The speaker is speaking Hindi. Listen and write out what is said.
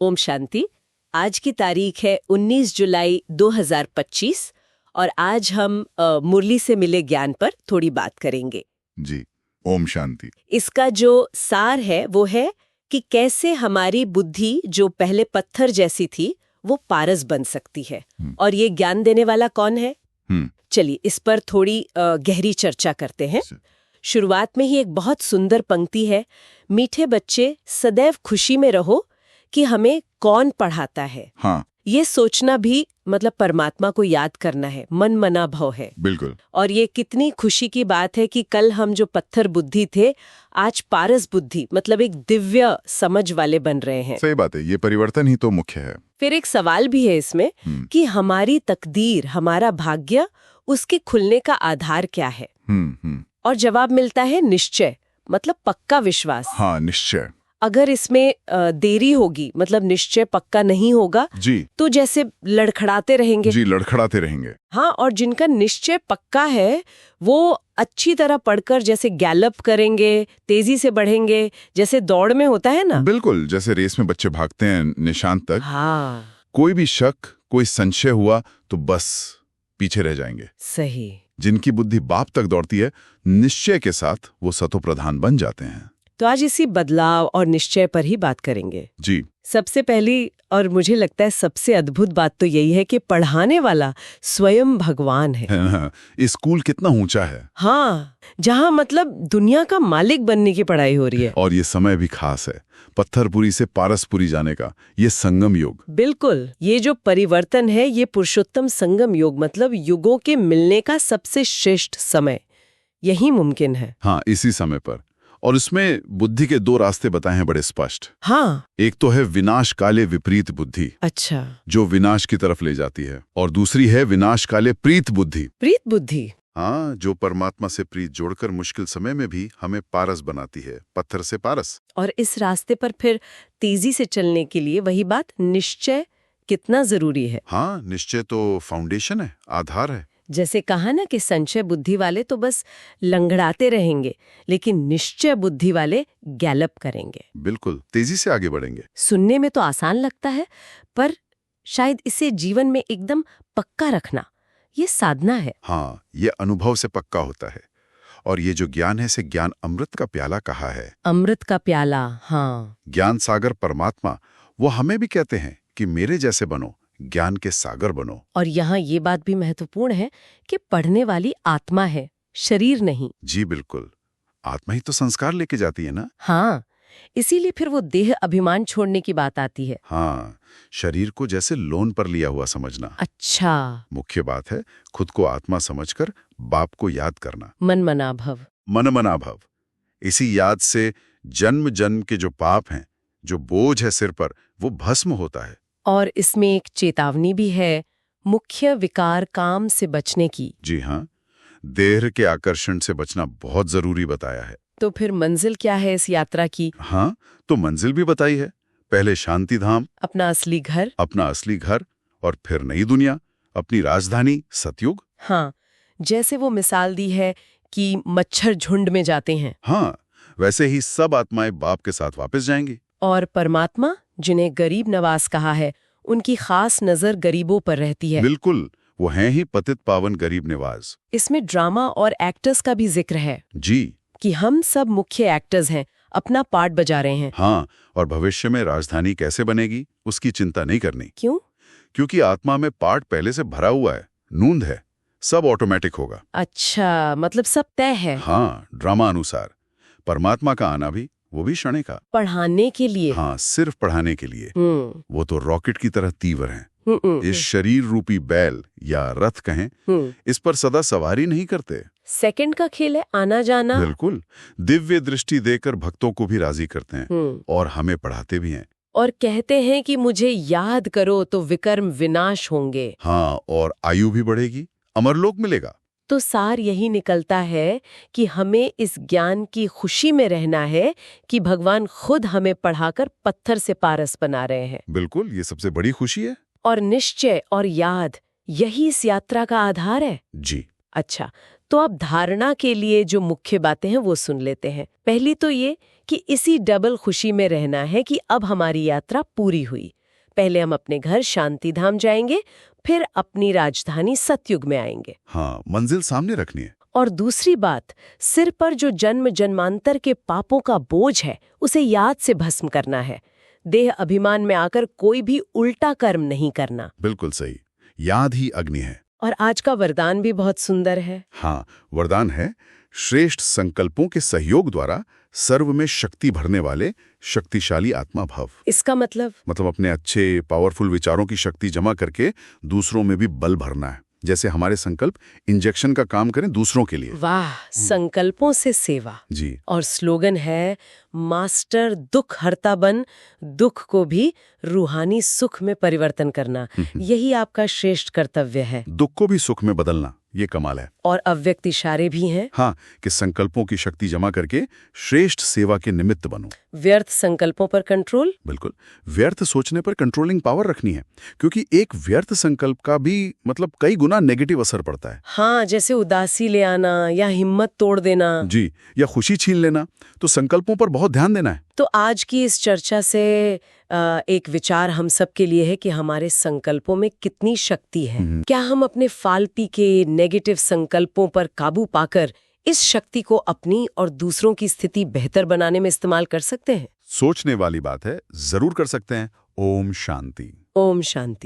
ओम शांति। आज की तारीख है 19 जुलाई 2025 और आज हम मुरली से मिले ज्ञान पर थोड़ी बात करेंगे। जी, ओम शांति। इसका जो सार है वो है कि कैसे हमारी बुद्धि जो पहले पत्थर जैसी थी वो पारस बन सकती है। और ये ज्ञान देने वाला कौन है? चलिए इस पर थोड़ी गहरी चर्चा करते हैं। शुरुआत में ही एक बहुत सुंदर पंक्ति है, मीठे बच्चे सदैव खुशी में रहो कि हमें कौन पढ़ाता है। हाँ, ये सोचना भी मतलब परमात्मा को याद करना है, मन मना भव है। बिल्कुल। और ये कितनी खुशी की बात है कि कल हम जो पत्थर बुद्धि थे आज पारस बुद्धि मतलब एक दिव्य समझ वाले बन रहे हैं। सही बात है, ये परिवर्तन ही तो मुख्य है। फिर एक सवाल भी है इसमें कि हमारी तकदीर, हमारा भाग्य, उसके खुलने का आधार क्या है? और जवाब मिलता है निश्चय, मतलब पक्का विश्वास। हाँ, निश्चय। अगर इसमें देरी होगी, मतलब निश्चय पक्का नहीं होगा जी, तो जैसे लड़खड़ाते रहेंगे। जी, लड़खड़ाते रहेंगे। हाँ, और जिनका निश्चय पक्का है वो अच्छी तरह पढ़कर जैसे गैलप करेंगे, तेजी से बढ़ेंगे, जैसे दौड़ में होता है ना। बिल्कुल, जैसे रेस में बच्चे भागते हैं निशान तक। हाँ, कोई भी शक, कोई संशय हुआ तो बस पीछे रह जाएंगे। सही। जिनकी बुद्धि बाप तक दौड़ती है, निश्चय के साथ वो सतो प्रधान बन जाते हैं। तो आज इसी बदलाव और निश्चय पर ही बात करेंगे। जी, सबसे पहली और मुझे लगता है सबसे अद्भुत बात तो यही है कि पढ़ाने वाला स्वयं भगवान है। ये स्कूल कितना ऊंचा है। हाँ, जहाँ मतलब दुनिया का मालिक बनने की पढ़ाई हो रही है। और ये समय भी खास है, पत्थरपुरी से पारसपुरी जाने का, ये संगम युग। बिल्कुल, ये जो परिवर्तन है ये पुरुषोत्तम संगम युग मतलब युगों के मिलने का सबसे श्रेष्ठ समय यही मुमकिन है। हाँ, इसी समय पर। और इसमें बुद्धि के दो रास्ते बताए हैं बड़े स्पष्ट। हाँ, एक तो है विनाश काले विपरीत बुद्धि, अच्छा, जो विनाश की तरफ ले जाती है, और दूसरी है विनाश काले प्रीत बुद्धि। प्रीत बुद्धि। हाँ, जो परमात्मा से प्रीत जोड़कर मुश्किल समय में भी हमें पारस बनाती है, पत्थर से पारस। और इस रास्ते पर फिर तेजी से चलने के लिए वही बात, निश्चय कितना जरूरी है। हाँ, निश्चय तो फाउंडेशन है, आधार है। जैसे कहा ना कि संशय बुद्धि वाले तो बस लंगड़ाते रहेंगे, लेकिन निश्चय बुद्धि वाले गैलप करेंगे। बिल्कुल, तेजी से आगे बढ़ेंगे। सुनने में तो आसान लगता है, पर शायद इसे जीवन में एकदम पक्का रखना ये साधना है। हाँ, ये अनुभव से पक्का होता है। और ये जो ज्ञान है, इसे ज्ञान अमृत का प्याला कहा है। अमृत का प्याला, हाँ। ज्ञान सागर परमात्मा, वो हमें भी कहते हैं कि मेरे जैसे बनो, ज्ञान के सागर बनो। और यहाँ ये बात भी महत्वपूर्ण है कि पढ़ने वाली आत्मा है, शरीर नहीं। जी बिल्कुल, आत्मा ही तो संस्कार लेके जाती है ना। हाँ, इसीलिए फिर वो देह अभिमान छोड़ने की बात आती है। हाँ, शरीर को जैसे लोन पर लिया हुआ समझना। अच्छा, मुख्य बात है खुद को आत्मा समझकर बाप को याद करना। मन मना भव। मन मना भव। इसी याद से जन्म जन्म के जो पाप हैं, जो बोझ है सिर पर, वो भस्म होता है। और इसमें एक चेतावनी भी है, मुख्य विकार काम से बचने की। जी हाँ, देह के आकर्षण से बचना बहुत जरूरी बताया है। तो फिर मंजिल क्या है इस यात्रा की? हाँ, तो मंजिल भी बताई है। पहले शांति धाम, अपना असली घर। अपना असली घर, और फिर नई दुनिया, अपनी राजधानी सतयुग। हाँ, जैसे वो मिसाल दी है कि मच्छर झुंड में जाते हैं। हाँ, वैसे ही सब आत्माएं बाप के साथ वापस जाएंगी। और परमात्मा, जिन्हें गरीब नवाज कहा है, उनकी खास नजर गरीबों पर रहती है। बिल्कुल, वो हैं ही पतित पावन गरीब निवाज। इसमें ड्रामा और एक्टर्स का भी जिक्र है जी कि हम सब मुख्य एक्टर्स हैं, अपना पार्ट बजा रहे हैं। हाँ, और भविष्य में राजधानी कैसे बनेगी उसकी चिंता नहीं करनी। क्यों? क्योंकि आत्मा में पार्ट पहले से भरा हुआ है, नूंद है, सब ऑटोमेटिक होगा। अच्छा, मतलब सब तय है। हाँ, ड्रामा अनुसार। परमात्मा का आना भी, वो भी क्षणिक का। पढ़ाने के लिए। हाँ, सिर्फ पढ़ाने के लिए। वो तो रॉकेट की तरह तीव्र हैं। इस शरीर रूपी बैल या रथ कहें, इस पर सदा सवारी नहीं करते। सेकंड का खेल है, आना जाना। बिल्कुल, दिव्य दृष्टि देकर भक्तों को भी राजी करते हैं और हमें पढ़ाते भी हैं। और कहते हैं कि मुझे याद करो तो विकर्म विनाश होंगे। हाँ, और आयु भी बढ़ेगी, अमरलोक मिलेगा। तो सार यही निकलता है कि हमें इस ज्ञान की खुशी में रहना है कि भगवान खुद हमें पढ़ाकर पत्थर से पारस बना रहे हैं। बिल्कुल, ये सबसे बड़ी खुशी है। और निश्चय और याद, यही इस यात्रा का आधार है। जी। अच्छा, तो अब धारणा के लिए जो मुख्य बातें हैं वो सुन लेते हैं। पहली तो ये कि इसी डबल खुशी में रहना है कि अब हमारी यात्रा पूरी हुई। पहले हम अपने घर शांति धाम जाएंगे, फिर अपनी राजधानी सतयुग में आएंगे। हाँ, मंजिल सामने रखनी है। और दूसरी बात, सिर पर जो जन्म जन्मांतर के पापों का बोझ है उसे याद से भस्म करना है। देह अभिमान में आकर कोई भी उल्टा कर्म नहीं करना। बिल्कुल सही, याद ही अग्नि है। और आज का वरदान भी बहुत सुंदर है। हाँ, वरदान है, श्रेष्ठ संकल्पों के सहयोग द्वारा सर्व में शक्ति भरने वाले शक्तिशाली आत्मा भव। इसका मतलब अपने अच्छे पावरफुल विचारों की शक्ति जमा करके दूसरों में भी बल भरना है। जैसे हमारे संकल्प इंजेक्शन का काम करें दूसरों के लिए। वाह, संकल्पों से सेवा जी। और स्लोगन है, मास्टर दुख हरता बन, दुख को भी रूहानी सुख में परिवर्तन करना। यही आपका श्रेष्ठ कर्तव्य है। दुख को भी सुख में बदलना, ये कमाल है। और अव्यक्त इशारे भी हैं। हाँ, कि संकल्पों की शक्ति जमा करके श्रेष्ठ सेवा के निमित्त बनो। व्यर्थ संकल्पों पर कंट्रोल। बिल्कुल, व्यर्थ सोचने पर कंट्रोलिंग पावर रखनी है, क्योंकि एक व्यर्थ संकल्प का भी कई गुना नेगेटिव असर पड़ता है। हाँ, जैसे उदासी ले आना या हिम्मत तोड़ देना। जी, या खुशी छीन लेना। तो संकल्पों पर बहुत ध्यान देना है। तो आज की इस चर्चा से एक विचार हम सब के लिए है कि हमारे संकल्पों में कितनी शक्ति है। क्या हम अपने फालतू के नेगेटिव संकल्पों पर काबू पाकर इस शक्ति को अपनी और दूसरों की स्थिति बेहतर बनाने में इस्तेमाल कर सकते हैं? सोचने वाली बात है, जरूर कर सकते हैं। ओम शांति। ओम शांति।